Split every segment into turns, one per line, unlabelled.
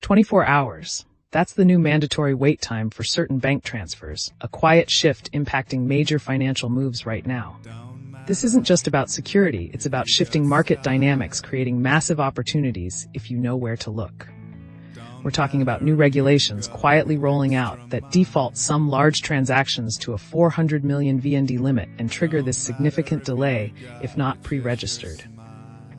24 hours. That's the new mandatory wait time for certain bank transfers, a quiet shift impacting major financial moves right now. This isn't just about security, it's about shifting market dynamics, creating massive opportunities if you know where to look. We're talking about new regulations quietly rolling out that default some large transactions to a 400 million VND limit and trigger this significant delay if not pre-registered.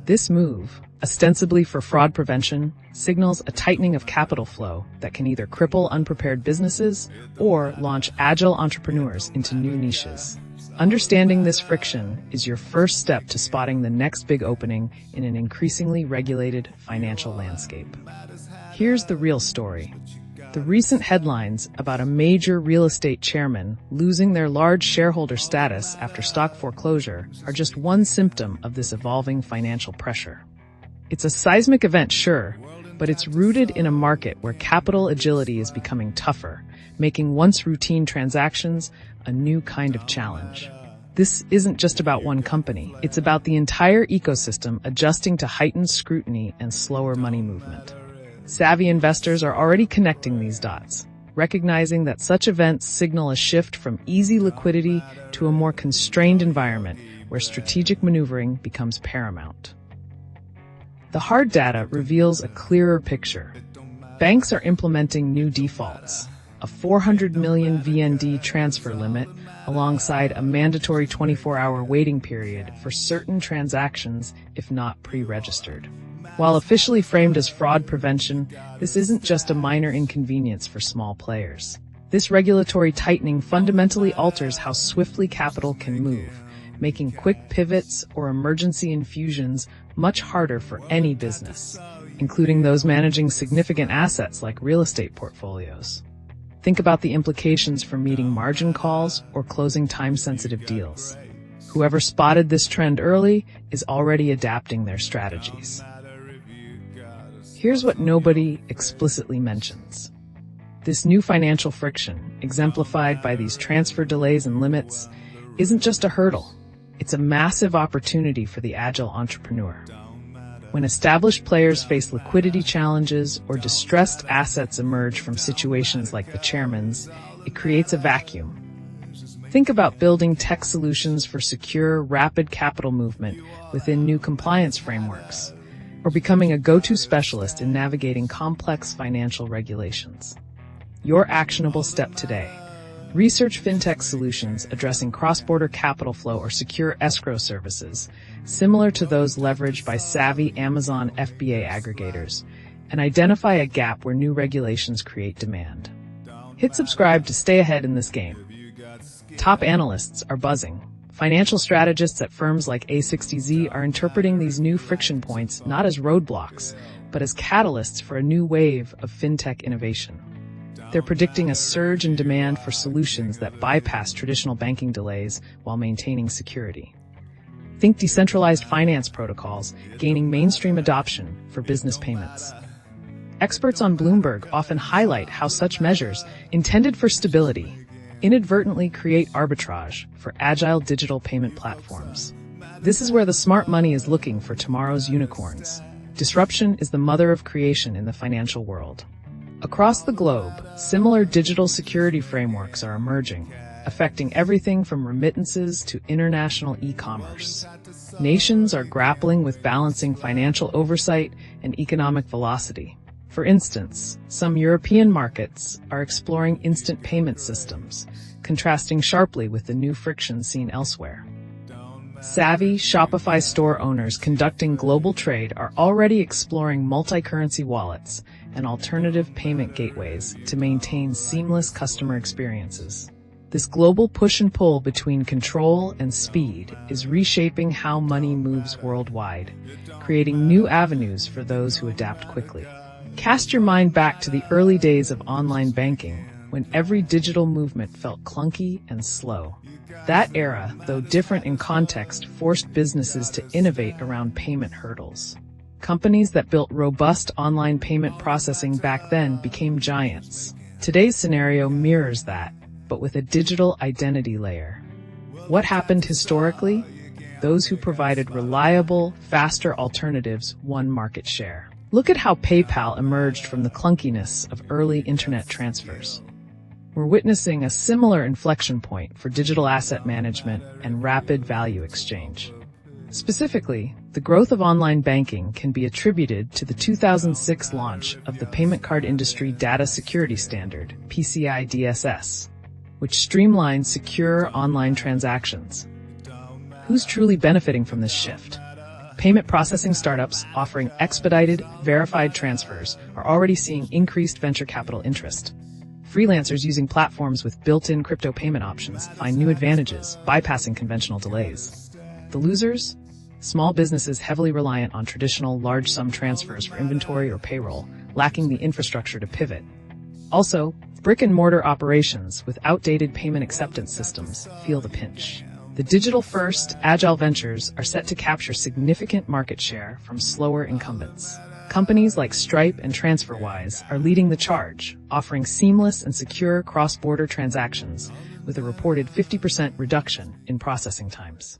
This move, ostensibly for fraud prevention, signals a tightening of capital flow that can either cripple unprepared businesses or launch agile entrepreneurs into new niches. Understanding this friction is your first step to spotting the next big opening in an increasingly regulated financial landscape. Here's the real story. The recent headlines about a major real estate chairman losing their large shareholder status after stock foreclosure are just one symptom of this evolving financial pressure. It's a seismic event, sure, but it's rooted in a market where capital agility is becoming tougher, making once routine transactions a new kind of challenge. This isn't just about one company. It's about the entire ecosystem adjusting to heightened scrutiny and slower money movement. Savvy investors are already connecting these dots, recognizing that such events signal a shift from easy liquidity to a more constrained environment where strategic maneuvering becomes paramount. The hard data reveals a clearer picture. Banks are implementing new defaults, a 400 million VND transfer limit, alongside a mandatory 24-hour waiting period for certain transactions if not pre-registered. While officially framed as fraud prevention, this isn't just a minor inconvenience for small players. This regulatory tightening fundamentally alters how swiftly capital can move, making quick pivots or emergency infusions much harder for any business, including those managing significant assets like real estate portfolios. Think about the implications for meeting margin calls or closing time-sensitive deals. Whoever spotted this trend early is already adapting their strategies. Here's what nobody explicitly mentions. This new financial friction, exemplified by these transfer delays and limits, isn't just a hurdle. It's a massive opportunity for the agile entrepreneur. When established players face liquidity challenges or distressed assets emerge from situations like the chairman's, it creates a vacuum. Think about building tech solutions for secure, rapid capital movement within new compliance frameworks, or becoming a go-to specialist in navigating complex financial regulations. Your actionable step today. Research fintech solutions addressing cross-border capital flow or secure escrow services, similar to those leveraged by savvy Amazon FBA aggregators, and identify a gap where new regulations create demand. Hit subscribe to stay ahead in this game. Top analysts are buzzing. Financial strategists at firms like A60Z are interpreting these new friction points not as roadblocks, but as catalysts for a new wave of fintech innovation. They're predicting a surge in demand for solutions that bypass traditional banking delays while maintaining security. Think decentralized finance protocols gaining mainstream adoption for business payments. Experts on Bloomberg often highlight how such measures, intended for stability, inadvertently create arbitrage for agile digital payment platforms. This is where the smart money is looking for tomorrow's unicorns. Disruption is the mother of creation in the financial world. Across the globe, similar digital security frameworks are emerging, affecting everything from remittances to international e-commerce. Nations are grappling with balancing financial oversight and economic velocity. For instance, some European markets are exploring instant payment systems, contrasting sharply with the new friction seen elsewhere. Savvy Shopify store owners conducting global trade are already exploring multi-currency wallets and alternative payment gateways to maintain seamless customer experiences. This global push and pull between control and speed is reshaping how money moves worldwide, creating new avenues for those who adapt quickly. Cast your mind back to the early days of online banking, when every digital movement felt clunky and slow. That era, though different in context, forced businesses to innovate around payment hurdles. Companies that built robust online payment processing back then became giants. Today's scenario mirrors that, but with a digital identity layer. What happened historically? Those who provided reliable, faster alternatives won market share. Look at how PayPal emerged from the clunkiness of early internet transfers. We're witnessing a similar inflection point for digital asset management and rapid value exchange. Specifically, the growth of online banking can be attributed to the 2006 launch of the Payment Card Industry Data Security Standard, PCI DSS, which streamlines secure online transactions. Who's truly benefiting from this shift? Payment processing startups offering expedited, verified transfers are already seeing increased venture capital interest. Freelancers using platforms with built-in crypto payment options find new advantages, bypassing conventional delays. The losers? Small businesses heavily reliant on traditional large-sum transfers for inventory or payroll, lacking the infrastructure to pivot. Also, brick-and-mortar operations with outdated payment acceptance systems feel the pinch. The digital-first, agile ventures are set to capture significant market share from slower incumbents. Companies like Stripe and TransferWise are leading the charge, offering seamless and secure cross-border transactions with a reported 50% reduction in processing times.